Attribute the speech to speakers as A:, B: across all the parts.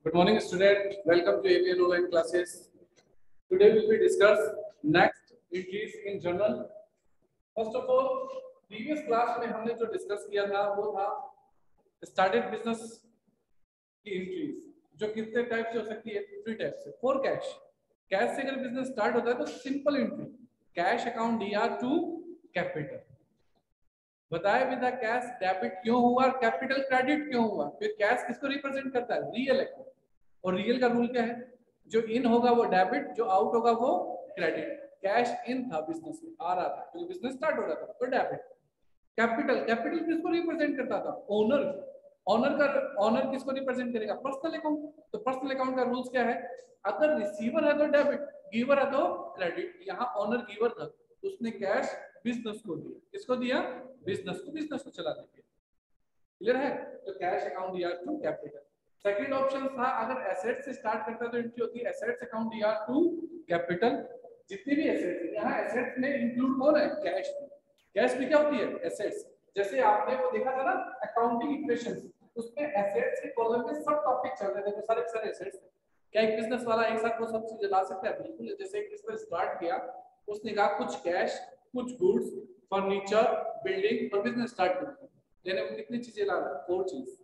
A: Good morning, student. Welcome to APN online classes. Today we will discuss next entries in journal. First of all, previous class में हमने जो discuss किया था वो था started business की एंट्रीज, जो कितने टाइप से हो सकती है? 3 टाइप से। फॉर कैश, कैश से अगर बिजनेस स्टार्ट होता है तो simple entry cash account DR to capital. बताया भी था कैश डेबिट क्यों हुआ, कैपिटल क्रेडिट क्यों हुआ। फिर कैश किसको रिप्रेजेंट करता है? Real account. और रियल का रूल क्या है? जो इन होगा वो डेबिट, जो आउट होगा वो क्रेडिट। कैश इन था, बिजनेस में आ रहा था क्योंकि बिजनेस स्टार्ट हो रहा था, तो डेबिट। कैपिटल, कैपिटल किसको रिप्रेजेंट करता था? ओनर। ऑनर किसको रिप्रेजेंट करेगा? Personal account. तो पर्सनल अकाउंट का रूल्स क्या है? अगर रिसीवर है तो डेबिट, गिवर है तो क्रेडिट। यहाँ ऑनर गिवर था, उसने कैश बिजनेस को दिया। किसको दिया? बिजनेस को चलाने के लिए। क्लियर है? तो cash account DR to capital. Second option था अगर एसेट से स्टार्ट करता है तो एंट्री होती है assets account DR to capital. जितनी भी एसेट्स है, यहाँ एसेट्स में इंक्लूड कौन है? कैश। कैश भी क्या होती है? एसेट्स। जैसे आपने वो देखा था ना अकाउंटिंग इक्वेशंस, उसमें एसेट्स के कॉलम में सब टॉपिक चल रहे थे, वो सारे एसेट्स। क्या एक बिजनेस वाला एक साथ वो सब चीजें ला सकता है? बिल्कुल। जैसे एक बिजनेस स्टार्ट किया, उसने कहा कुछ कैश, कुछ गुड्स, फर्नीचर, बिल्डिंग और बिजनेस स्टार्ट करते हैं। लेने वो कितनी चीजें ला रहा है? 4 चीज।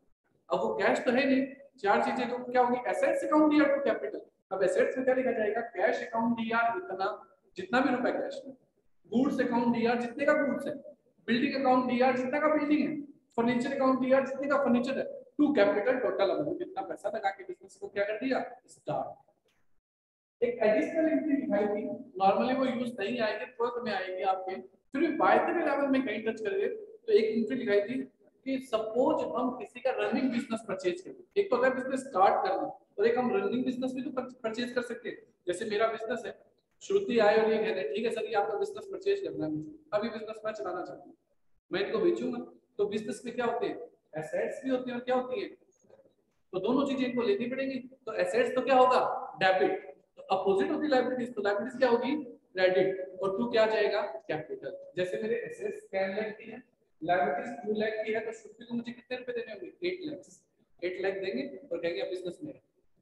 A: अब वो कैश तो है नहीं, 4 चीजें, तो क्या होगी? Assets account DR to capital. अब एसेट्स में क्या लिखा जाएगा? कैश अकाउंट डीआर इतना, जितना भी रुपए कैश में। गुड्स अकाउंट डीआर जितने का गुड्स है। बिल्डिंग अकाउंट डीआर जितना का बिल्डिंग है। फर्नीचर अकाउंट डीआर जितने का फर्नीचर है। टू कैपिटल, टोटल अमाउंट जितना पैसा लगा के बिजनेस को क्या कर दिया? स्टार्ट। एक एडिशनल एंट्री लिखाई थी, नॉर्मली वो यूज नहीं आएगी, ट्वेल्थ में आएगी आपके, फिर भी बाय द लेवल में कहीं टच करेंगे। तो एक एंट्री लिखाई थी कि सपोज हम किसी का रनिंग बिजनेस परचेज करें। एक तो अगर बिजनेस स्टार्ट करना, और एक हम रनिंग बिजनेस भी तो परचेज कर सकते हैं। जैसे मेरा बिजनेस है, श्रुति आए और ये कह रहे ठीक है सर ये आपका बिजनेस परचेज करना है, मुझे अभी बिजनेस मैं चलाना चाहता हूँ, मैं इनको बेचूंगा। तो बिजनेस में क्या होते हैं? एसेट्स भी होती है और क्या होती है? तो दोनों चीजें इनको लेनी पड़ेंगी। तो एसेट्स तो क्या होगा? डेबिट। तो अपोजिट होती लायबिलिटीज, तो लायबिलिटीज क्या होगी? क्रेडिट। और टू क्या आ जाएगा? कैपिटल। जैसे मेरे एसेट्स 10 लाख की है, लायबिलिटीज 2 लाख की है, तो श्रुति को मुझे कितने रुपए देने होंगे? 8 लाख। 8 लाख देंगे और कहेंगे अब बिजनेस में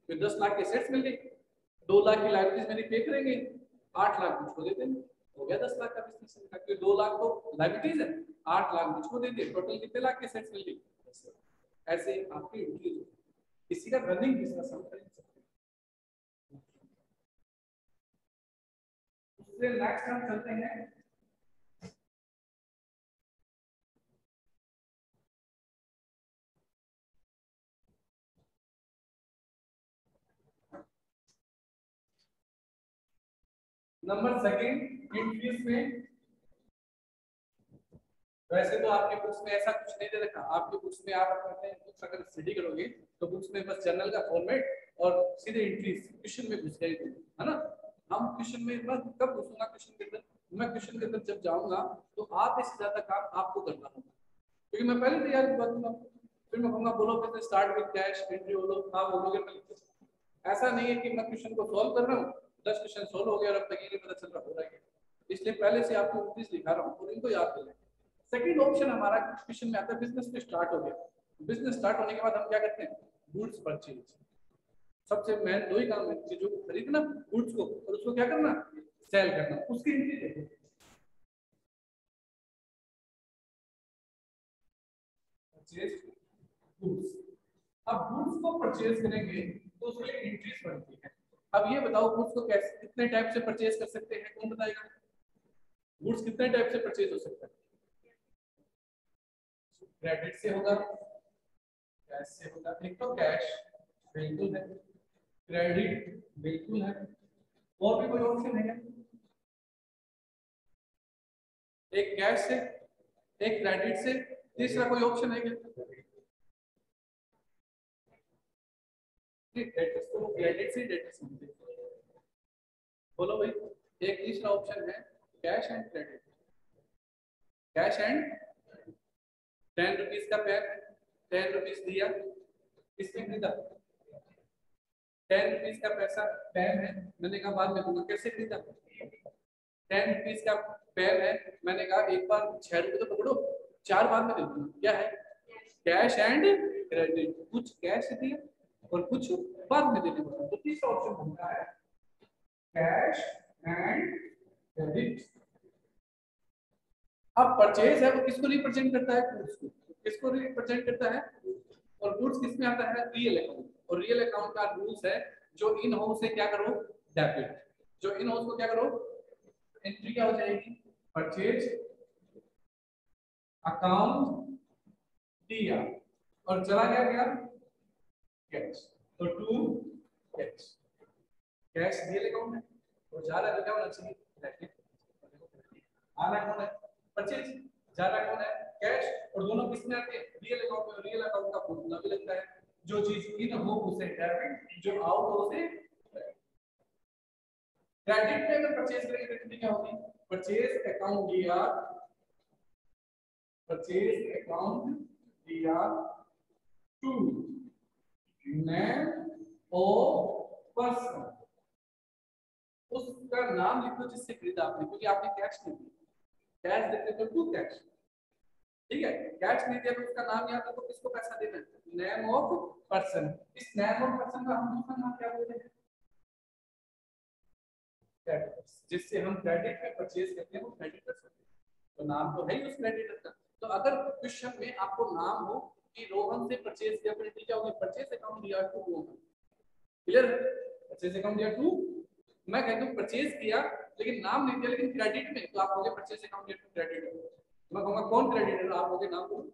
A: फिर 10 लाख के एसेट्स मिल गए, 2 लाख की लायबिलिटीज मेरी पे करेंगे, 8 लाख मुझको दे देंगे, हो गया 10 लाख का बिजनेस। क्योंकि 2 लाख तो लायबिलिटीज है, 8 लाख मुझको दे दिए, टोटल कितने लाख के एसेट्स मिल गए? ऐसे आपकी एंट्री किसी का रनिंग बिजनेस हम खरीद सकते हैं। उससे नेक्स्ट हम चलते हैं नंबर सेकंड एंट्रीज में। वैसे तो आपके बुक्स में ऐसा कुछ नहीं दे रखा, आपके बुक्स में आप अपने बुक्स अगर स्टडी करोगे तो बुक्स में बस जर्नल का फॉर्मेट और सीधे एंट्रीज क्वेश्चन में घुस गए थे, है ना। हम क्वेश्चन में मैं कब घुसूंगा क्वेश्चन के अंदर? मैं क्वेश्चन के अंदर जब जाऊंगा तो आप इससे ज्यादा काम आपको करना होगा, क्योंकि मैं पहले तैयारी कर दूंगा। फिर मैं कहूंगा बोलो फिर स्टार्ट विद कैश एंट्री बोलो, हाँ बोलोगे मैं लिख दूंगा। ऐसा नहीं है कि मैं क्वेश्चन को सॉल्व कर रहा हूँ, 10 क्वेश्चन सॉल्व हो गया और अब तक ये नहीं पता चल रहा हो रहा है। इसलिए पहले से आपको एंट्रीज दिखा रहा हूँ और इनको याद कर लें। सेकंड ऑप्शन हमारा क्वेश्चन में आता है बिजनेस में स्टार्ट हो गया। बिजनेस स्टार्ट होने के बाद हम क्या करते हैं? Goods purchase. सबसे मेन दो ही काम है, चीजों को खरीदना गुड्स को, और उसको क्या करना? सेल करना। उसकी एंट्री देखो, परचेज गुड्स। अब गुड्स को परचेज करेंगे तो उसके लिए एंट्रीज बनती है। अब ये बताओ गुड्स को कैसे कितने टाइप से परचेज कर सकते हैं? कौन बताएगा? गुड्स कितने टाइप से परचेज हो सकता है? क्रेडिट से होगा, कैश से होगा। एक तो कैश बिल्कुल है, क्रेडिट बिल्कुल है, और भी कोई ऑप्शन है क्या? एक कैश से, एक क्रेडिट से, तीसरा कोई ऑप्शन है क्या? क्रेडिट से डेबिट से बोलो भाई। एक तीसरा ऑप्शन है cash and credit. Cash and 10 rupees का पेन, 10 रुपीज दिया, किसने खरीदा? 10 रुपीज का पैसा पेन है, मैंने कहा बाद में दूंगा, कैसे खरीदा? 10 रुपीज का पेन है, मैंने कहा एक बार 6 रुपए तो पकड़ो, 4 बाद में दे दूंगा। क्या है? Cash and credit. कुछ कैश दिया और कुछ बाद में देने वाला। तो तीसरा ऑप्शन बनता है कैश एंड क्रेडिट। अब परचेज है वो किसको रिप्रेजेंट करता है? गुड्स को। किसको रिप्रेजेंट करता है? और गुड्स किस में आता है? Real account. और रियल अकाउंट का रूल्स है जो इन हाउस से क्या करो? डेबिट। जो इन हाउस को क्या करो? एंट्री क्या हो जाएगी? परचेज अकाउंट दिया और चला गया क्या? कैश। तो to cash. Cash real account है और जा रहा है तो क्या होना चाहिए? क्रेडिट। आना कौन है? परचेज। जा रहा कौन है? कैश। और दोनों किस में आते हैं? रियल अकाउंट में। रियल अकाउंट का फॉर्मूला भी लगता है, जो चीज इन हो उसे डेबिट, जो आउट हो उसे क्रेडिट। में अगर परचेज करेंगे तो कितनी क्या होगी? परचेज अकाउंट दिया, परचेज अकाउंट दिया टू नेम और पर्सन। उसका नाम लिखो जिससे खरीदा आपने, क्योंकि आपने कैश नहीं दिया। कैश देते तो टू कैश, ठीक है। कैश नहीं दिया तो उसका नाम याद रखो, किसको पैसा देना है? Name of person. इस नेम ऑफ पर्सन का हम दूसरा नाम क्या बोलते हैं? क्रेडिटर्स। जिससे हम क्रेडिट में परचेज करते हैं वो क्रेडिटर्स होते हैं। तो नाम तो है ही उस क्रेडिटर का। तो अगर क्वेश्चन में आपको नाम हो कि रोहन से परचेज किया, फिर क्या होगा? परचेज अकाउंट दिया to Rohan. Clear? Purchase account दिया टू, मैं कहता हूं परचेज किया लेकिन नाम नहीं दिया, लेकिन क्रेडिट में, तो आप कहोगे परचेज अकाउंट दिया टू क्रेडिटर। मैं कहूंगा कौन क्रेडिटर? आप कहोगे नाम बोलो।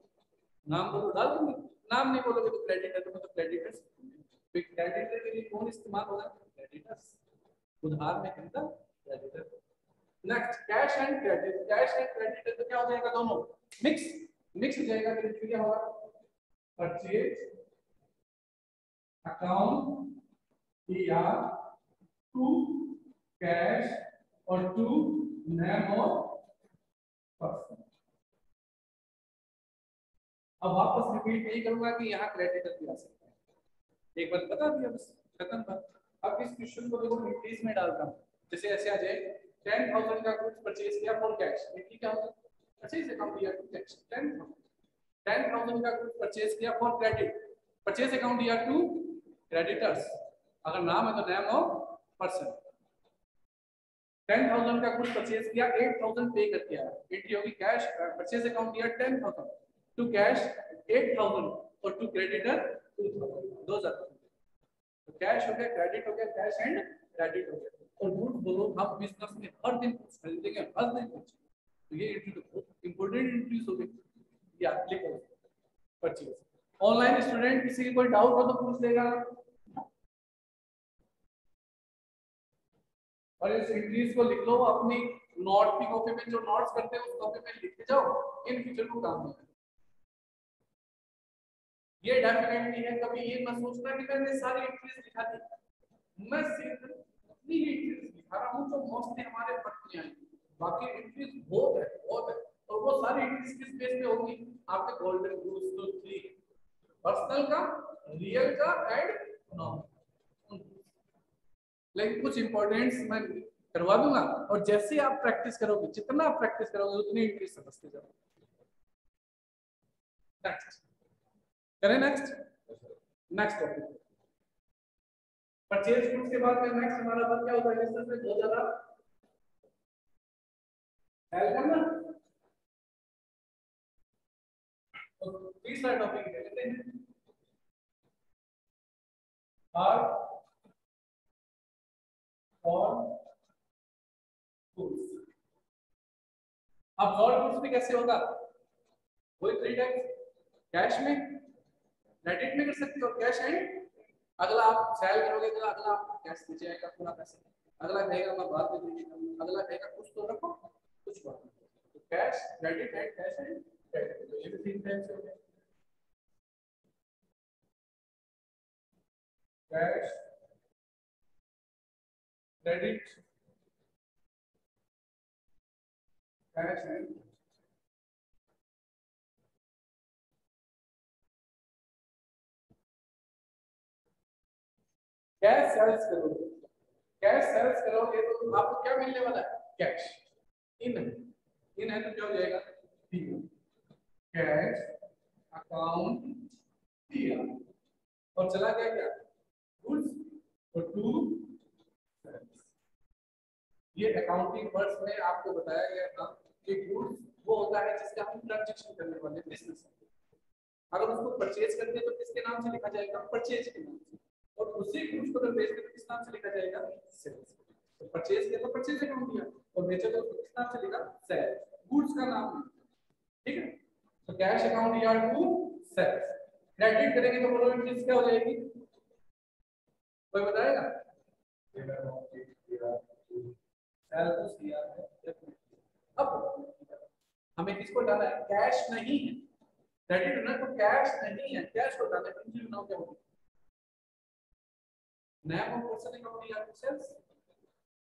A: नाम बोलो, डाल दूंगी। नाम नहीं बोलोगे तो क्रेडिटर, तो मतलब क्रेडिटर्स। तो क्रेडिटर के लिए कौन इस्तेमाल होगा? क्रेडिटर्स। उधार में खरीदा creditor. Next cash and credit. Cash and credit तो क्या हो जाएगा? दोनों मिक्स। मिक्स हो जाएगा तो क्या होगा? परचेज अकाउंट दिया टू कैश और टू नेम ऑफ पर्सन। अब वापस रिपीट नहीं करूंगा कि यहाँ क्रेडिटर भी आ सकता है, एक बार बता दिया बस, खत्म बात। अब इस क्वेश्चन को देखो इंक्रीज में डालता हूँ। जैसे ऐसे आ जाए 10,000 का कुछ परचेज किया फॉर कैश, ये क्या होगा? परचेज अकाउंट दिया टू कैश 10,000। 10,000 का कुछ परचेज किया फॉर क्रेडिट, परचेज अकाउंट दिया टू क्रेडिटर्स। अगर नाम है तो नेम ऑफ पर्सन। 10,000 का कुछ परचेज किया, 8,000 पे कर किया, एंट्री होगी कैश। परचेज अकाउंट दिया 10,000 टू कैश 8,000 और टू क्रेडिटर 2,000। 2,000 तो कैश हो गया, क्रेडिट हो गया, कैश एंड क्रेडिट हो गया। और गुड बोलो, हम बिजनेस में हर दिन कुछ खरीदेंगे, हर दिन कुछ, तो ये एंट्री तो बहुत इंपॉर्टेंट एंट्रीज हो गई। या लिखो परचेज। ऑनलाइन स्टूडेंट किसी की कोई डाउट हो तो पूछ लेगा, और इस एंट्रीज को लिख लो अपनी नोट की कॉपी में। जो नोट्स करते हैं उस कॉपी में लिख के जाओ, इन फ्यूचर को काम में। ये डेफिनेटली है। कभी ये मत सोचना कि मैंने सारी एंट्रीज लिखा दी, मैं सिर्फ अपनी ही एंट्रीज लिखा रहा हूं जो मोस्टली हमारे पढ़ में आई। बाकी एंट्रीज बहुत है, बहुत है। और वो सारी एंट्रीज किस बेस पे होगी? आपके गोल्डन रूल्स तो 3, पर्सनल का, रियल का एंड नॉमिनल। लेकिन कुछ इंपॉर्टेंट्स मैं करवा दूंगा, और जैसे आप प्रैक्टिस करोगे, जितना आप प्रैक्टिस करोगे उतनी एंट्रीज समझते जाओगे। नेक्स्ट करें, next next topic purchase goods के बाद में नेक्स्ट हमारा वर्क क्या होता है? बिजनेस में बहुत ज्यादा हेल्प करना। तो तीसरा टॉपिक ले लेते हैं, आर और गुड्स। अब और गुड्स में कैसे होगा? वही 3 टाइप्स, कैश में, क्रेडिट में कर सकते हो, कैश एंड। अगला आप सेल करोगे तो अगला आपको कैश दे जाएगा पूरा पैसा, अगला कहेगा मैं बाद में दे दूंगा, अगला कहेगा कुछ तो रखो कुछ बाद में। तो cash, credit and cash and credit, तो ये भी 3 टाइप्स हो गए, cash, credit, cash and. Cash sales करोगे, कैश सेल्स करोगे तो आपको क्या मिलने वाला है? कैश। इन इन है तो क्या हो जाएगा? कैश अकाउंट दिया और चला गया क्या? गुड्स आपको बताया गया था कि गुड्स वो होता है जिसका हम ट्रांजैक्शन करने वाले बिजनेस। अगर उसको परचेज करते हैं तो किसके नाम से लिखा जाएगा? परचेज के नाम से। और उसी गुड्स को अगर बेचते तो किस नाम से लिखा जाएगा? सेल्स। तो परचेज किया तो परचेज अकाउंट दिया और बेचा तो किस नाम से लिखा? सेल। गुड्स का नाम है, ठीक है। तो कैश अकाउंट या टू सेल्स। क्रेडिट करेंगे तो बोलो एंट्रीज क्या हो जाएगी? कोई बताएगा? अब हमें किसको डाला है? कैश नहीं है, क्रेडिट है ना, तो कैश नहीं है, कैश को डालना है। एंट्री बनाओ क्या होगी? नेम ऑफ पर्सन अकाउंट या सेल्स,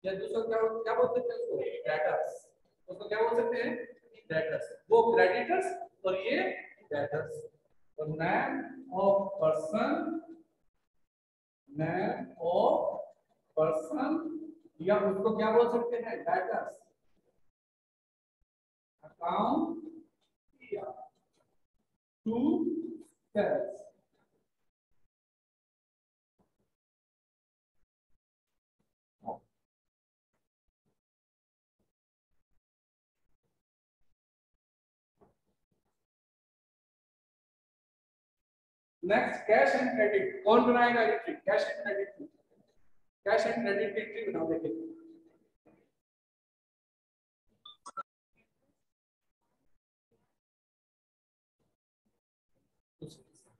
A: या दूसरा क्या बोल सकते हैं उसको? डेटर्स। उसको क्या बोल सकते हैं? डेटर्स। वो क्रेडिटर्स और ये डेटर्स। तो name of person, name of person, या उसको क्या बोल सकते हैं? डेटर्स। अकाउंट या to sales. Next cash and credit. कौन बनाएगा एंट्री? कैश एंड क्रेडिट की। कैश एंड क्रेडिट की एंट्री बनाओ। देखिए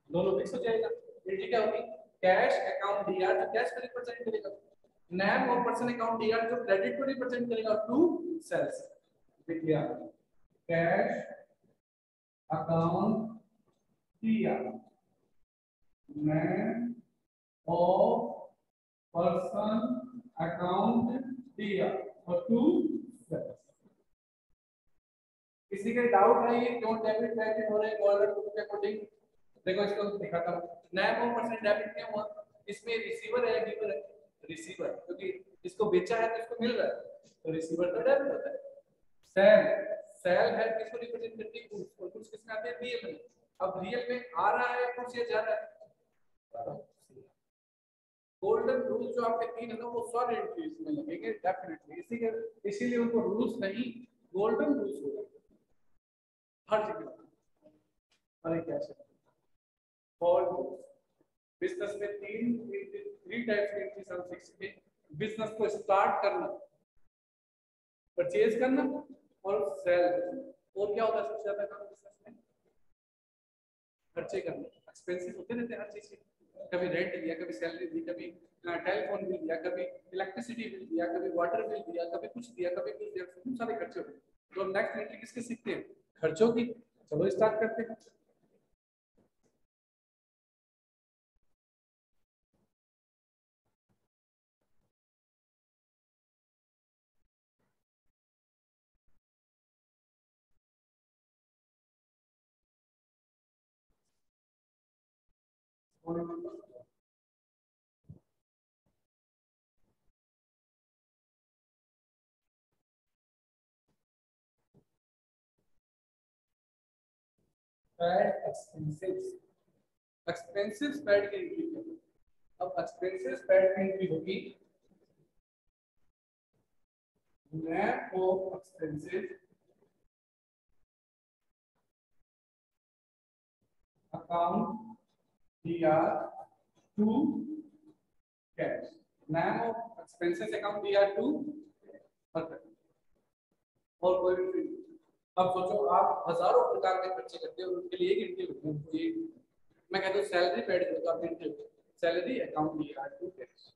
A: दोनों मिक्स हो जाएगा। एंट्री क्या होगी? कैश अकाउंट डीआर जो कैश को रिप्रेजेंट करेगा, name of person account DR जो क्रेडिट को रिप्रेजेंट करेगा, टू सेल्स। देखिए cash account D R, name of person account D R और टू सेल्स। किसी के डाउट है ये क्यों डेबिट क्रेडिट हो रहे हैं गवर्नमेंट रूल के अकॉर्डिंग? देखो इसको दिखाता हूं। नेम ऑफ पर्सन डेबिट क्यों हुआ? इसमें रिसीवर है या गिवर है? रिसीवर, क्योंकि इसको बेचा है तो इसको मिल रहा है, तो रिसीवर तो डेबिट होता है। सेल, सेल है किसको रिप्रेजेंट करती है? गुड्स। और गुड्स किसमें आते हैं? रियल में। अब रियल में आ रहा है गुड्स या जा रहा है? गोल्डन रूल जो आपके तीन है ना, वो सब एंट्रीज में लगेंगे डेफिनेटली। इसीलिए उनको रूल्स नहीं, गोल्डन रूल्स हो गए हर जगह। अरे क्या है फॉर बिजनेस में थ्री टाइप्स की एंट्रीज हम सीख सके। बिजनेस को स्टार्ट करना, परचेज करना और सेल करना। और क्या होता है सबसे ज्यादा काम बिजनेस में? खर्चे करना। एक्सपेंसेस होते रहते हैं हर चीज के। कभी रेंट लिया, कभी सैलरी दी, कभी टेलीफोन बिल दिया, कभी इलेक्ट्रिसिटी बिल दिया, कभी वाटर बिल दिया, कभी कुछ दिया, कभी कुछ दिया, बहुत सारे खर्चे होते हैं। तो नेक्स्ट एंट्री किसके सीखते हैं? खर्चों की। चलो स्टार्ट करते हैं। पैड एक्सपेंसेस, एक्सपेंसेस पैड की एंट्री है। अब एक्सपेंसेस पैड की एंट्री होगी name of expenses account DR to cash. Name of expenses account DR to perfect. और कोई भी। अब सोचो आप हजारों प्रकार के खर्चे करते हो, उनके लिए एक एंट्री होती है। मैं कहता हूँ सैलरी पेड करो तो आप entry salary account DR to cash.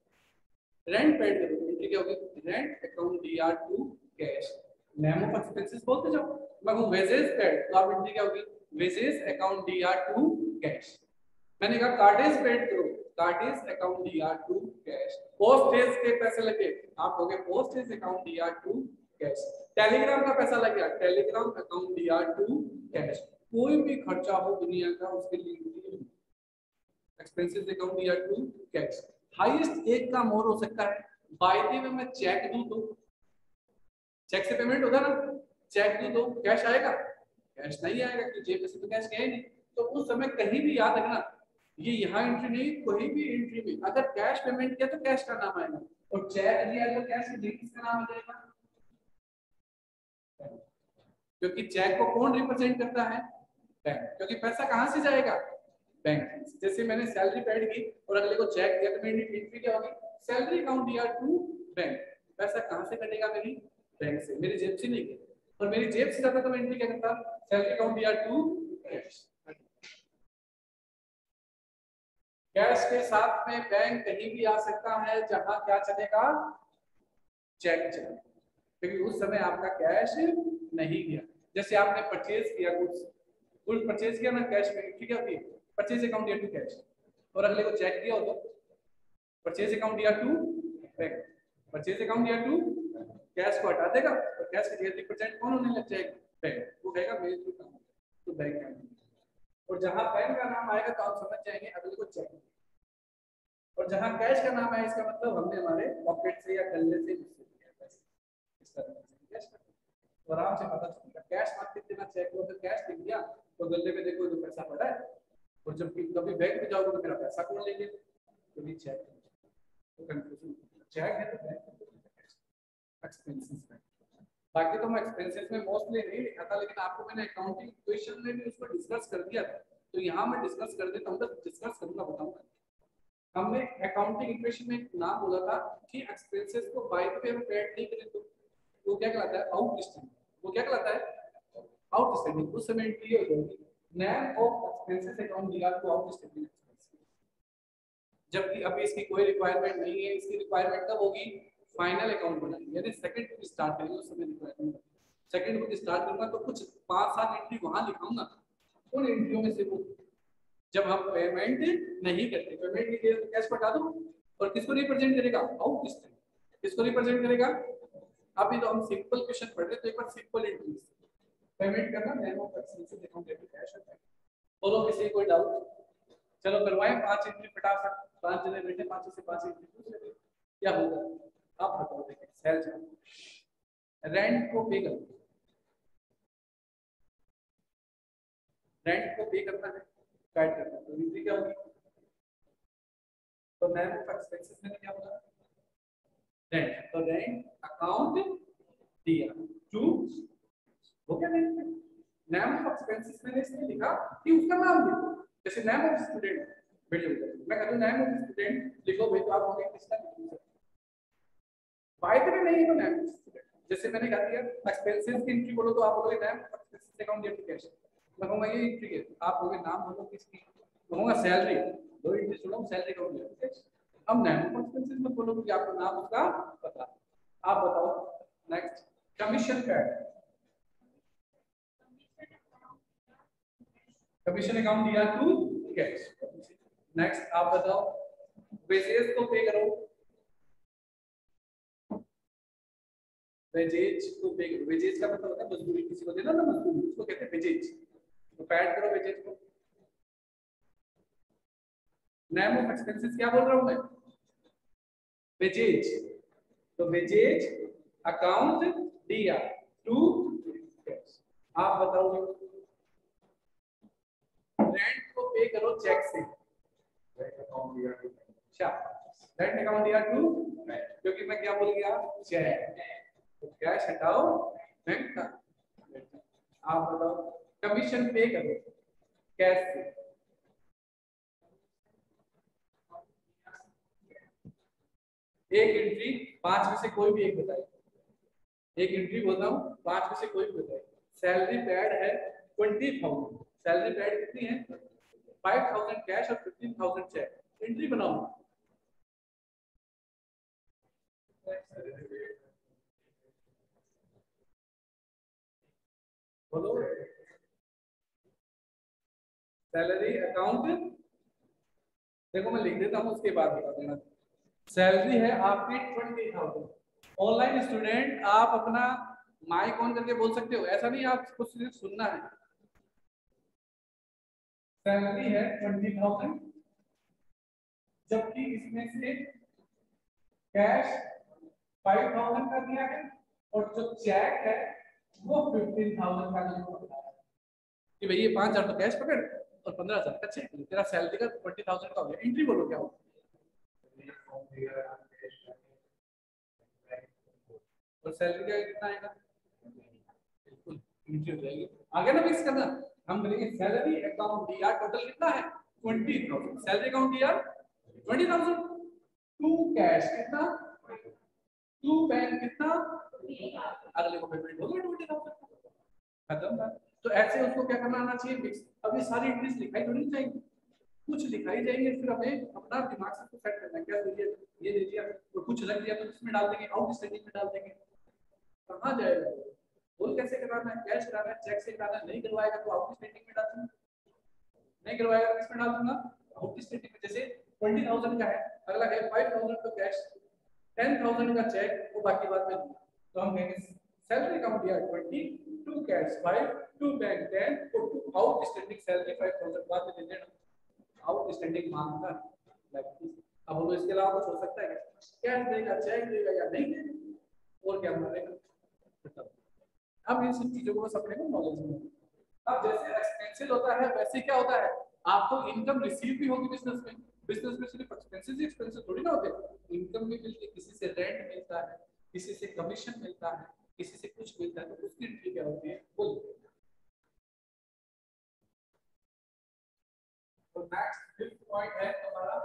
A: Rent paid करो, एंट्री क्या होगी? Rent account DR to cash. Name of expenses बोलते जाओ। मैं हूँ वेजेस पेड तो आप एंट्री क्या होगी? Wages account DR to cash. मैंने कहा कार्टेज पेड करो, cartage account DR to cash. Postage के पैसे लगे, आप होगे postage account DR to cash. Telegram का पैसा लग गया, telegram account DR to cash. कोई भी खर्चा हो दुनिया का उसके लिए expenses account DR to cash. Highest एक काम और हो सकता है, बाय द वे मैं चेक दूं तो चेक से पेमेंट होगा ना, चेक दूं तो कैश आएगा? कैश नहीं आएगा क्योंकि जेब में से तो कैश गया ही नहीं। तो उस समय कहीं भी याद रखना, ये यहाँ एंट्री नहीं, कोई भी एंट्री में अगर कैश पेमेंट किया तो कैश का नाम आएगा, और चेक दिया तो कैश किसका नाम आ जाएगा? क्योंकि चेक को कौन रिप्रेजेंट करता है? बैंक। क्योंकि पैसा कहां से जाएगा? बैंक। जैसे मैंने सैलरी पेड की और अगले को चेक दिया तो मेरी एंट्री क्या होगी? सैलरी अकाउंट दिया टू बैंक। पैसा कहां से कटेगा? मेरी बैंक से, मेरी जेब से नहीं। और मेरी जेब से जाता तो मैं एंट्री क्या करता? सैलरी अकाउंट दिया टू कैश। कैश के साथ में बैंक कहीं भी आ सकता है जहां क्या चलेगा? चेक चलेगा, क्योंकि उस समय आपका कैश नहीं गया। जैसे आपने परचेज किया गुड्स, गुड्स परचेज किया ना, कैश में एंट्री क्या होती है? परचेज अकाउंट दिया टू कैश। और अगले को चेक दिया हो तो परचेज अकाउंट दिया टू बैंक। परचेज अकाउंट दिया टू कैश को हटा देगा और कैश के 30% कौन होने लग जाएगा? बैंक। वो कहेगा मेरे थ्रू काम तो बैंक का। और जहां बैंक का नाम आएगा तो आप समझ जाएंगे अगले को चेक। और जहां कैश का नाम है इसका मतलब हमने हमारे पॉकेट से या गले से इस तरह से कैश का तो आराम से पता चलेगा। कैश मत कितना चेक हो तो कैश लिख दिया तो गले में देखो जो पैसा पड़ा है। और जब कभी बैंक में जाओगे तो मेरा पैसा कौन लेंगे? कभी चेक। तो कंफ्यूजन चेक है तो बैंक एक्सपेंसेस में। बाकी तो मैं एक्सपेंसेस में मोस्टली नहीं लिखा था, लेकिन आपको मैंने अकाउंटिंग इक्वेशन में भी उसको डिस्कस कर दिया था। तो यहाँ मैं डिस्कस कर देता हूँ, तो डिस्कस करूंगा, बताऊंगा। हमने अकाउंटिंग इक्वेशन में एक नाम बोला था कि एक्सपेंसेस को बाय द वे हम पेड नहीं करें तो वो क्या कहलाता है? आउटस्टैंडिंग। वो क्या कहलाता है? आउटस्टैंडिंग। उस समय एंट्री हो जाएगी नेम ऑफ एक्सपेंसेस अकाउंट दिया तो आउटस्टैंडिंग एक्सपेंसेस। जबकि अभी इसकी कोई रिक्वायरमेंट नहीं है। इसकी रिक्वायरमेंट कब होगी? फाइनल अकाउंट बनाएंगे, यानी सेकंड बुक स्टार्ट करेंगे उस समय रिक्वायरमेंट। सेकंड बुक स्टार्ट करूंगा तो कुछ 5-7 एंट्री वहां लिखाऊंगा। उन एंट्रियों में से वो जब हम पेमेंट नहीं करते, पेमेंट नहीं किया तो कैश हटा दो। और किसको रिप्रेजेंट करेगा? आउटस्टैंडिंग। किसको रिप्रेजेंट करेगा? अभी तो हम सिंपल क्वेश्चन पढ़ रहे तो एक बार सिंपल एंट्रीज पेमेंट करना, name of expenses account debit cash होता है। बोलो किसी कोई डाउट? चलो करवाएं 5 एंट्री फटाफट। 5 जने बैठे, 5 से 5 एंट्री पूछ लेते क्या होगा? आप बताओ। देखिए सेल रेंट को पे करो, रेंट को पे करना है, गाइड करना है तो एंट्री क्या होगी? तो नेम ऑफ एक्सपेंसेस मैंने क्या बोला? रेंट। तो रेंट अकाउंट दिया टू हो गया। नेम ऑफ एक्सपेंसेस मैंने इसमें लिखा कि उसका नाम लिखो। जैसे नेम ऑफ स्टूडेंट मैं कहता हूं नेम ऑफ स्टूडेंट लिखो भाई, तो आप होंगे किसका लिखोगे? बाय द वे नहीं तो नेम ऑफ स्टूडेंट। जैसे मैंने कहा दिया एक्सपेंसेस की एंट्री बोलो तो आप बोलोगे name of expenses account debit cash. मैं कहूंगा ये एंट्री है, आप बोलोगे नाम बोलो किसकी? कहूंगा सैलरी। दो एंट्री सुनो, सैलरी अकाउंट डेबिट कैश। अब नेम ऑफ एक्सपेंसेस में बोलो कि आपको नाम उसका पता। आप बताओ next. Commission paid, commission account दिया टू कैश। नेक्स्ट आप बताओ वेजेस को पे करो, वेजेज को पे करो। वेजेज का मतलब होता है मजदूरी, किसी को देना ना मजदूरी, उसको कहते हैं वेजेज। तो पैड करो वेजेज को। नेम ऑफ एक्सपेंसेस क्या बोल रहा हूं मैं? वेजेज। तो वेजेज अकाउंट दिया टू कैश। आप बताओ रेंट को पे करो चेक से। रेंट अकाउंट दिया टू, अच्छा रेंट अकाउंट दिया टू, क्योंकि मैं क्या बोल गया? चेक। तो कैश हटाओ बैंक का। आप बताओ कमीशन पे करो कैश से। एक एंट्री 5 में से कोई भी एक बताए। एक एंट्री बोलता हूँ 5 में से कोई भी बताए। सैलरी पेड है 20,000। सैलरी पेड कितनी है? 5,000 कैश और 15,000 चेक। एंट्री बनाओ। बोलो सैलरी अकाउंट। देखो मैं लिख देता हूँ उसके बाद बता देना। सैलरी है आपकी 20,000। ऑनलाइन स्टूडेंट आप अपना माइक ऑन करके बोल सकते हो, ऐसा नहीं आप कुछ सिर्फ सुनना है। सैलरी है 20,000, जबकि इसमें से कैश 5,000 का दिया है और जो चेक है वो 15,000 का दिया है कि भाई ये 5,000 तो कैश पकड़ और 15,000 का चेक। तेरा सैलरी का 20,000 का हो गया। एंट्री बोलो क्या हो? और सैलरी का कितना आएगा? बिल्कुल एंट्री हो जाएगी। आगे ना मिक्स करना, हम करेंगे सैलरी अकाउंट डीआर टोटल कितना है 20,000, salary account DR 20,000, to cash कितना, टू बैंक कितना, अगले को पेमेंट हो गया 20,000, खत्म बात। तो ऐसे उसको क्या करना आना चाहिए मिक्स। अब ये सारी एंट्रीज लिखाई थोड़ी नहीं चाहिए, कुछ लिखाई जाएंगे, फिर हमें अपना दिमाग से तो सेट करना है क्या ये दे दिया तो कुछ रख दिया तो इसमें डाल देंगे, आउट स्टैंडिंग में डाल देंगे, कहां जाएगा बोल कैसे कराना है, कैश कराना है, चेक से कराना है, नहीं करवाएगा तो आउट स्टैंडिंग में डाल दूंगा, नहीं करवाएगा तो किसमें डाल दूंगा आउट स्टैंडिंग में। जैसे 20,000 का है, अगला है 5,000 का कैश, 10,000 का चेक, वो बाकी बात में दूंगा। तो हम कहेंगे सैलरी अकाउंट दिया 20, टू कैश 5, टू बैंक 10 और टू आउट स्टैंडिंग सैलरी 5,000 बाद में दे देना, आउट स्टैंडिंग मांगता है। अब वो इसके अलावा कुछ हो सकता है क्या, कैश देगा, चेक देगा या नहीं देगा और क्या मांगेगा। अब इन सब चीजों को बस अपने को नॉलेज में। अब जैसे एक्सपेंसेस होता है वैसे क्या होता है, आपको इनकम रिसीव भी होगी बिजनेस में, बिजनेस में सिर्फ एक्सपेंसेस ही एक्सपेंसेस थोड़ी ना होते, इनकम भी मिलती है, किसी से रेंट मिलता है, किसी से कमीशन मिलता है, किसी से कुछ मिलता है, तो उसकी एंट्री क्या होती है बोल। तो नेक्स्ट फिफ्थ पॉइंट है हमारा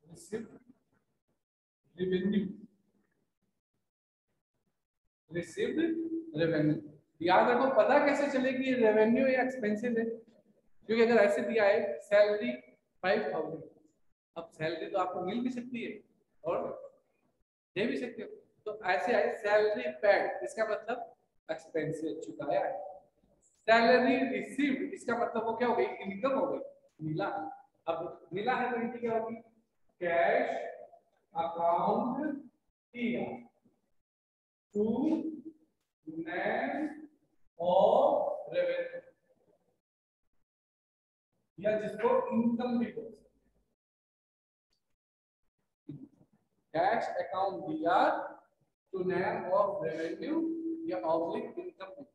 A: रिसीव्ड रेवेन्यू, रिसीव्ड रेवेन्यू। याद रखो, पता कैसे चलेगी रेवेन्यू या एक्सपेंसेस है, क्योंकि अगर ऐसे दिया है सैलरी 5,000, अब सैलरी तो आपको मिल भी सकती है और दे भी सकते हो, तो ऐसे आए सैलरी पेड, इसका मतलब एक्सपेंसेस चुकाया है, सैलरी रिसीव्ड इसका मतलब वो क्या हो गई इनकम हो गई, मिला। अब मिला है तो एंट्री क्या होगी, कैश अकाउंट दिया टू नेम और रेवेन्यू, या जिसको इनकम भी बोलते हैं, कैश अकाउंट दिया टू नेम ऑफ रेवेन्यू या ऑब्लिक इनकम भी।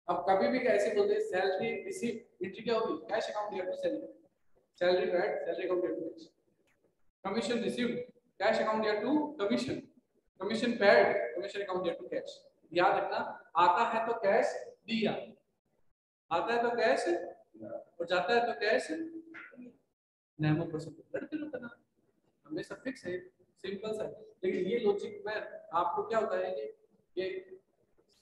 A: अब कभी भी कैसे बोलते हैं सैलरी रिसीव एंट्री क्या होगी, कैश अकाउंट दिया to salary, salary paid salary account दिया to cash, commission received cash account दिया to commission, commission paid commission account दिया टू कैश। याद रखना, आता है तो कैश दिया, आता है तो कैश और जाता है तो कैश, नेमो परसेंट लड़के लो करना हमेशा फिक्स है, सिंपल सा। लेकिन ये लॉजिक में आपको क्या होता है ये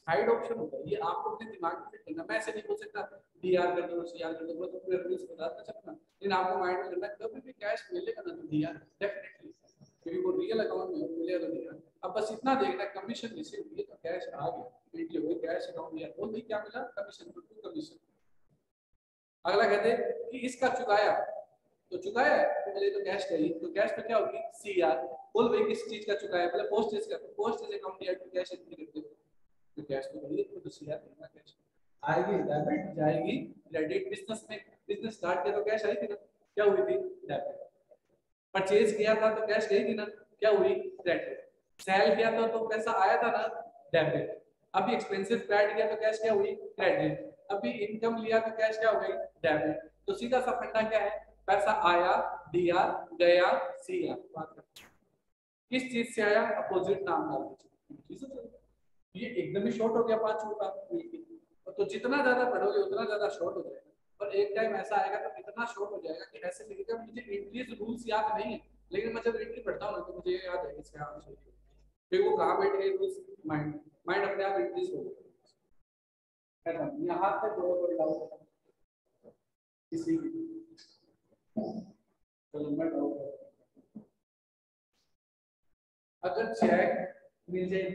A: साइड ऑप्शन होता है, ये आपको अपने दिमाग में फिट करना। मैं ऐसे नहीं बोल सकता डीआर कर दो सीआर कर दो, तो पूरे रूल्स बता सकता, लेकिन आपको माइंड में करना कभी भी कैश मिलेगा ना तो डीआर डेफिनेटली, क्योंकि वो रियल अकाउंट में मिलेगा तो डीआर। अब बस इतना देखना कमीशन रिसीव ये तो कैश आ गया, एंट्री हो गई कैश अकाउंट दिया, बोल भाई क्या मिला कमीशन, तो टू कमीशन। अगला कहते हैं कि इसका चुकाया, तो चुकाया तो मुझे तो कैश चाहिए, तो कैश पे क्या होगी सीआर, बोल भाई किस चीज का चुकाया, मतलब पोस्टेज का, तो पोस्टेज अकाउंट दिया टू कैश एंट्री करते हो, तो कैश तो भैया तो सीआर देना, कैश आएगी डेबिट जाएगी क्रेडिट। बिजनेस में बिजनेस स्टार्ट किया तो कैश आई थी ना, क्या हुई थी डेबिट, परचेज किया था तो कैश गई थी ना, क्या हुई क्रेडिट, सेल किया था तो पैसा आया था ना डेबिट, अभी एक्सपेंसेस पैड किया तो कैश क्या हुई क्रेडिट, अभी इनकम लिया तो कैश क्या हो गई डेबिट। तो सीधा सा फंडा क्या है, पैसा आया दिया गया सीआर, बात कर किस चीज से आया अपोजिट नाम डाल दीजिए, ये एकदम ही शॉर्ट हो गया 5 का, तो जितना ज्यादा पढ़ोगे उतना ज्यादा शॉर्ट हो जाएगा, और एक टाइम ऐसा आएगा तो इतना शॉर्ट हो जाएगा कि ऐसे लगेगा मुझे इंग्लिश रूल्स याद नहीं है, लेकिन मैं जब एंट्री पढ़ता हूँ ना तो मुझे याद है इसका आंसर, फिर वो कहाँ बैठ गए रूल्स, माइंड माइंड अपने आप इंक्रीज हो गया। यहाँ पे कोई डाउट किसी की, चलो मैं डाउट, अगर चेक मिल जाए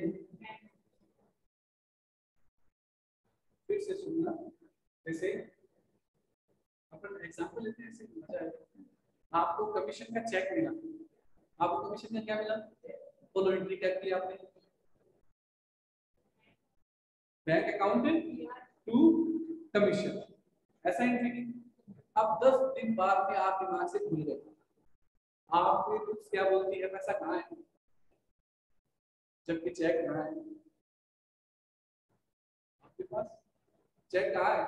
A: फिर से सुनना, जैसे अपन एग्जांपल लेते हैं, ऐसे मजा आएगा। आपको कमीशन का चेक मिला, आपको कमीशन का क्या मिला, फॉलो एंट्री क्या की आपने, बैंक अकाउंट टू कमीशन, ऐसा एंट्री की। अब 10 दिन बाद में आप दिमाग से भूल गए, आपकी बुक्स क्या बोलती है पैसा कहाँ है, जबकि चेक कहाँ है आपके पास, चेक कहाँ है?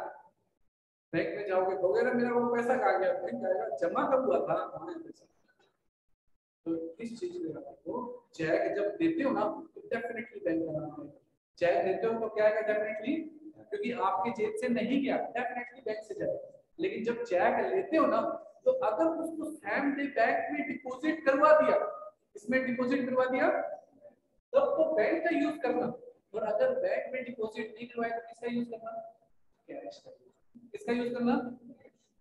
A: बैंक में जाओगे वगैरह, मेरा वो पैसा कहाँ गया? बैंक आएगा, जमा कब हुआ था, कहाँ है पैसा? तो इस चीज में आपको चेक जब देते हो ना तो डेफिनेटली बैंक का नाम है। चेक देते हो तो क्या आएगा? डेफिनेटली, क्योंकि आपके जेब से नहीं गया, डेफिनेटली बैंक से जाएगा। लेकिन जब चेक लेते हो ना, तो अगर उसको सेम डे बैंक में डिपॉजिट करवा दिया, इसमें डिपॉजिट करवा दिया, तब तो बैंक का यूज करना। और अगर बैंक में डिपॉजिट नहीं करवाया तो किसका यूज करना? कैश का। किसका यूज करना?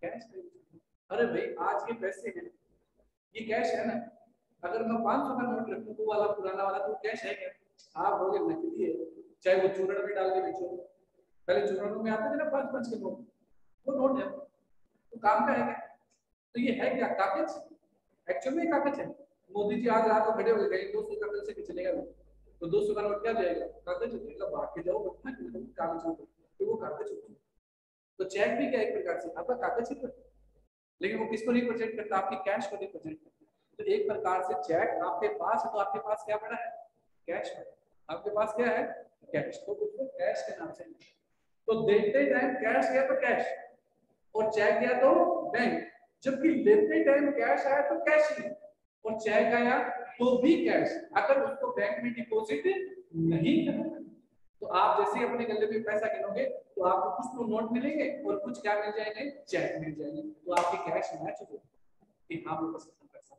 A: कैश का यूज करना। अरे भाई आज ये पैसे हैं, ये कैश है ना। अगर मैं 500 का नोट रखूं वो वाला पुराना वाला, तो कैश है क्या? आप बोले नकली है, चाहे वो चूरण में डाल के बेचो। पहले चूरणों में आते थे ना 5-5 के नोट, वो नोट है, तो काम का है क्या? तो ये है क्या? कागज। एक्चुअल में कागज है। मोदी जी आज रात को खड़े हो गए, 200 का पैसे भी चलेगा नहीं, तो 200 का नोट क्या जाएगा? कागज हो जाएगा। बाहर के जाओ बतना कागज हो, तो वो कागज होता है। तो चेक भी क्या एक प्रकार से आपका कागज ही है, लेकिन वो किसको रिप्रेजेंट करता है? आपकी कैश को रिप्रेजेंट करता है। तो एक प्रकार से चेक आपके पास है, तो आपके पास क्या पड़ा है? कैश है। आपके पास क्या है? कैश। तो उसको कैश के नाम से, तो देते टाइम कैश गया तो कैश, और चेक गया तो बैंक। जबकि लेते टाइम कैश आया तो कैश ही, और चेक आया तो भी कैश, अगर उसको बैंक में डिपॉजिट नहीं करना। तो आप जैसे ही अपने गले में पैसा गिनोगे तो आपको कुछ तो नोट मिलेंगे और कुछ क्या मिल जाएंगे? चेक मिल जाएंगे। तो आपकी कैश मैच हो कि हाँ मेरे पास कितना पैसा।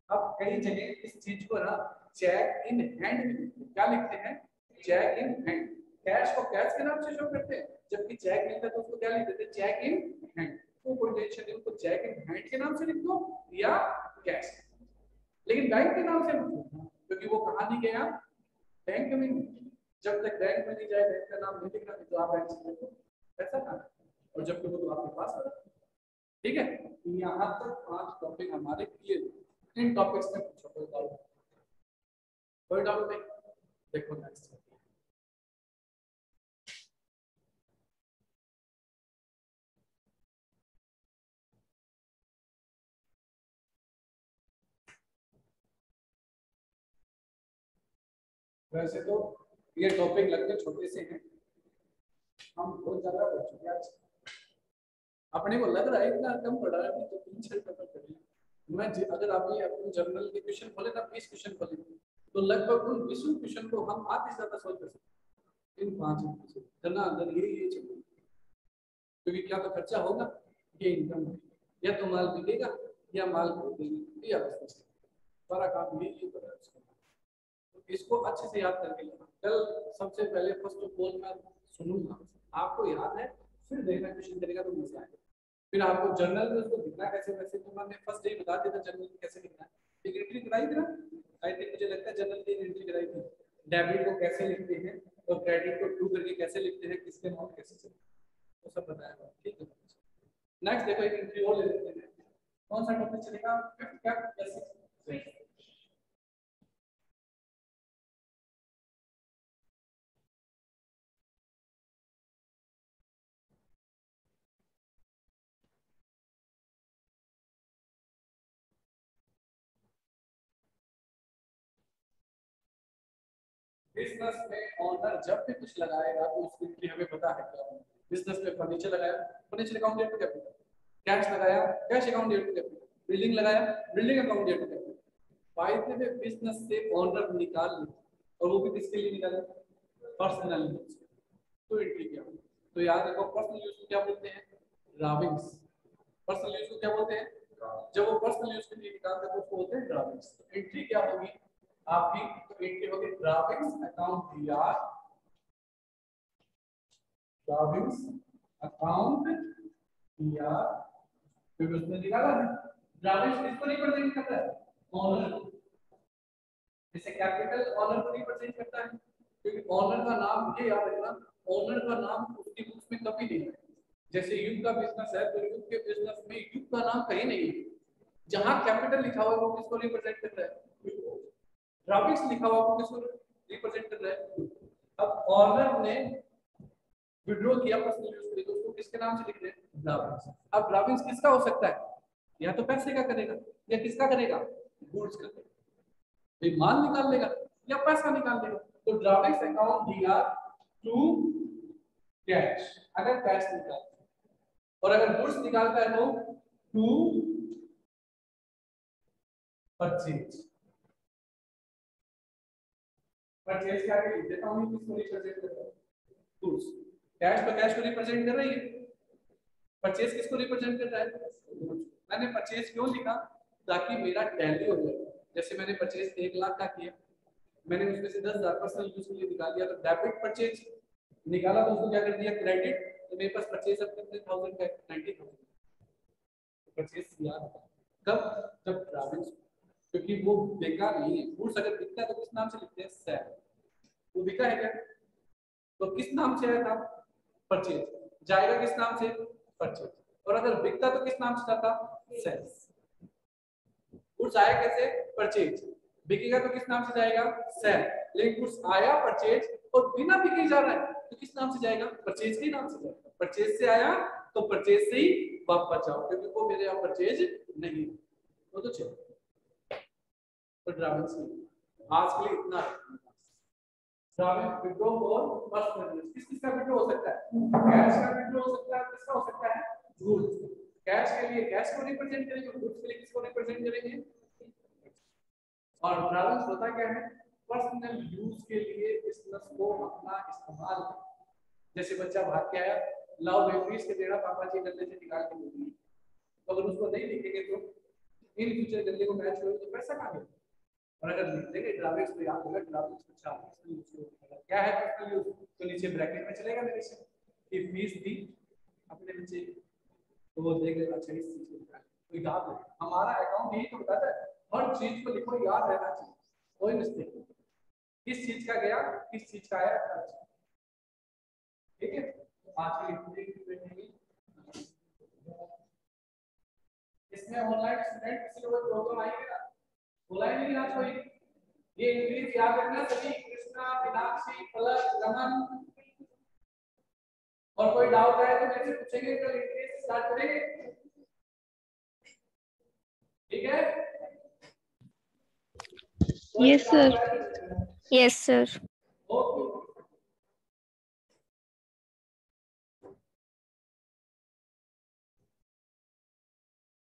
A: अब कई जगह इस चीज को ना चेक इन हैंड में क्या लिखते हैं? Cheque in hand. कैश को कैश के नाम से शो करते हैं, जबकि चेक मिलता है तो उसको क्या लिख देते हैं? Cheque in hand. तो कोई टेंशन नहीं, उसको चेक इन हैंड के नाम से लिख दो या कैश, लेकिन बैंक के नाम से मत लिखना, क्योंकि वो कहाँ नहीं गया? बैंक में नहीं। जब तक बैंक में नहीं जाए बैंक का नाम नहीं लिखना, तो आप बैंक से लिखो पैसा कहाँ है? और जब वो तो आपके पास है। ठीक है, यहाँ तक 5 टॉपिक हमारे क्लियर। इन टॉपिक्स में पूछो कोई डाउट? कोई डाउट नहीं? देखो नेक्स्ट, वैसे तो ये टॉपिक लगते छोटे से हैं, हम बहुत ज्यादा पढ़ चुके आज। अपने को लग रहा है इतना कम पढ़ा है, तो 3-6 पेपर पढ़े। मैं अगर आप ये अपने जर्नल के क्वेश्चन खोले ना, 20 क्वेश्चन खोले, तो लगभग उन 20 क्वेश्चन को हम आधे से ज्यादा सोल्व कर सकते हैं इन 5 मिनट से। करना अंदर ये चाहिए, क्योंकि क्या तो खर्चा होगा, ये इनकम है, या तो माल बिकेगा या माल खरीदेंगे, या बिजनेस सारा काम यही है। तो इसको अच्छे से याद करके लेना। कल सबसे पहले फर्स्ट ऑफ ऑल मैं सुनूंगा, आपको याद है, फिर देखना क्वेश्चन करेगा तो मजा आएगा। फिर आपको जर्नल में उसको लिखना कैसे, वैसे तो मैंने फर्स्ट डे बता दिया था जर्नल में कैसे लिखना है। एक एंट्री कराई थी ना, आई थिंक मुझे लगता है जर्नल की एंट्री कराई थी। डेबिट को कैसे लिखते हैं और क्रेडिट को टू करके कैसे लिखते हैं, किसके नाम कैसे चलते हैं, वो सब बताया। ठीक है, नेक्स्ट देखो एक एंट्री और ले लेते हैं। कौन सा टॉपिक चलेगा? क्या बेसिक्स। बिजनेस में ओनर जब भी कुछ लगाएगा तो उसकी एंट्री हमें पता है क्या होगी। बिजनेस में फर्नीचर लगाया, फर्नीचर अकाउंट डेट टू कैपिटल। कैश लगाया, कैश अकाउंट डेट टू कैपिटल। बिल्डिंग लगाया, बिल्डिंग अकाउंट डेट टू कैपिटल। फायदे में बिजनेस से ओनर निकाल ले, और वो भी किसके लिए निकाले? Personal use. तो एंट्री क्या होगी? तो याद रखो, पर्सनल यूज को क्या बोलते हैं? ड्राविंग्स। पर्सनल यूज को क्या बोलते हैं? जब वो पर्सनल यूज के लिए निकालते हैं तो उसको बोलते हैं ड्राविंग्स। एंट्री क्या होगी आपकी? तो एंट्री होगी ड्राविंग्स अकाउंट दिया, ड्राविंग्स अकाउंट दिया, फिर उसमें निकाला है। ड्राविंग्स किसको रिप्रेजेंट करता है? ओनर। जैसे कैपिटल ओनर को रिप्रेजेंट करता है, क्योंकि ओनर का नाम, ये याद रखना, ओनर का नाम उसकी बुक्स में कभी नहीं है। जैसे युग का बिजनेस है तो युग के बिजनेस में युग का नाम कहीं नहीं है। जहां कैपिटल लिखा हुआ है वो किसको रिप्रेजेंट कर रहा है? ग्राफिक्स लिखा हुआ वो किसको रिप्रेजेंट कर रहा है? अब ओनर ने विड्रॉ किया पर्सनल यूज के लिए, तो उसको किसके नाम से लिख रहे हैं? ग्राफिक्स। अब ग्राफिक्स किसका हो सकता है? या तो पैसे का करेगा या किसका करेगा? गुड्स का करेगा। भाई माल निकाल लेगा या पैसा निकाल लेगा। तो ग्राफिक्स अकाउंट दिया टू कैश, अगर कैश निकालता है, और अगर गुड्स निकालता है तो टू परचेज। परचेज क्या है, लिख देता हूं, किसको रिप्रेजेंट कर रहा है, गुड्स। कैश तो कैश को रिप्रेजेंट कर रही है, परचेज किसको रिप्रेजेंट कर रहा है। मैंने परचेज क्यों लिखा, ताकि मेरा टैली हो जाए। जैसे मैंने परचेज 1 लाख का किया, मैंने उसमें से 10,000 पर्सनल यूज के लिए निकाल दिया, तो डेबिट परचेज निकाला, तो उसको क्या कर दिया, क्रेडिट। तो मेरे पास परचेज अब कितने थाउजेंड का है, 90,000। परचेज याद कब, जब ट्रैवल्स, क्योंकि वो बिका नहीं है। गुड्स अगर बिकता है तो किस नाम से लिखते हैं, सेल। वो बिका है क्या, तो किस नाम से आया था, परचेज। जाएगा किस नाम से, परचेज। और अगर बिकता तो किस नाम से जाता, सेल्स। गुड्स आया कैसे, परचेज। बिकेगा तो किस नाम से जाएगा, सेल। लेकिन गुड्स आया परचेज और बिना बिके जा रहा है, तो किस नाम से जाएगा, परचेज के नाम से जाएगा। परचेज से आया तो परचेज से ही वापस जाओ, क्योंकि वो मेरे यहाँ परचेज नहीं, वो तो चलो। तो ड्राइविंग से आज के लिए इतना है। ड्राइविंग विड्रॉ और पर्सनल यूज, किस किस का विड्रॉ हो सकता है, कैश का विड्रॉ हो सकता है, किसका हो सकता है, गुड्स। कैश के लिए कैश को रिप्रेजेंट करेंगे, गुड्स के लिए किसको रिप्रेजेंट करेंगे। और ड्राइविंग होता क्या है, पर्सनल यूज के लिए बिजनेस को अपना इस्तेमाल। जैसे बच्चा भाग के आया, लाओ बेफीस के देना, पापा जी गले से निकाल के दे दिए, तो अगर उसको नहीं लिखेंगे तो इन फ्यूचर गले को मैच करोगे तो पैसा कहां मिलेगा। और अगर लिख देंगे ड्राइविंग तो याद होगा, ड्राइविंग अच्छा क्या है, पर्सनल यूज, तो नीचे ब्रैकेट में चलेगा मेरे से कि फीस दी अपने बच्चे, तो वो देख लेगा, अच्छा इस चीज को तो याद है। हमारा अकाउंट यही तो बताता है, हर चीज को लिखो, याद रहना चाहिए, कोई मिस्टेक नहीं, किस चीज का गया, किस चीज का आया, ठीक है। आज की इसमें ऑनलाइन स्टूडेंट किसी को कोई प्रॉब्लम आई है, ऑनलाइन नहीं आज कोई, ये इंग्लिश याद रखना सभी, कृष्णा, मीनाक्षी, पलक, रमन। और कोई डाउट है तो मेरे से पूछेंगे, कल इंग्लिश स्टार्ट करेंगे, ठीक है।
B: Yes sir, yes sir.